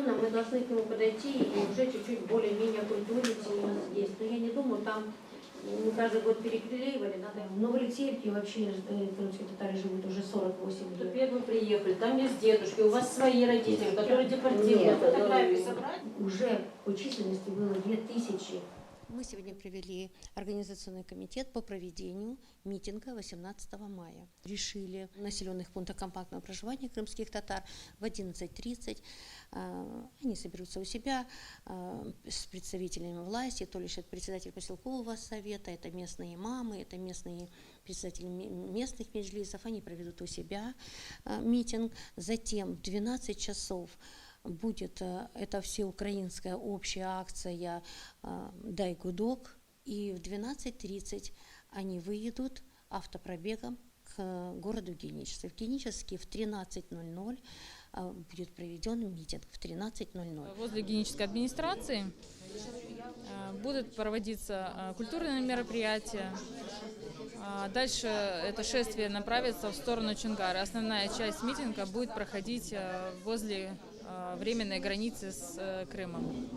определенно мы должны к нему подойти и уже чуть-чуть более-менее культурить здесь. Но я не думаю, там мы каждый год переклеивали, надо. В Новоалексеевке вообще крымские татары живут уже 48 лет. Теперь вы приехали, там есть дедушки, у вас свои родители, которые депортированы. Фотографии собрать? Уже по численности было 2000. Мы сегодня провели организационный комитет по проведению митинга 18 мая. Решили в населенных пунктах компактного проживания крымских татар в 11:30. Они соберутся у себя с представителями власти, то лишь это председатель поселкового совета, это местные имамы, это местные представители местных меджлисов. Они проведут у себя митинг. Затем в 12 часов будет это всеукраинская общая акция «Дай гудок», и в 12:30 они выедут автопробегом к городу Генически. В Генически в 13:00 будет проведен митинг, в 13:00. Возле Генической администрации будут проводиться культурные мероприятия. Дальше это шествие направится в сторону Чонгара. Основная часть митинга будет проходить возле временной границы с Крымом.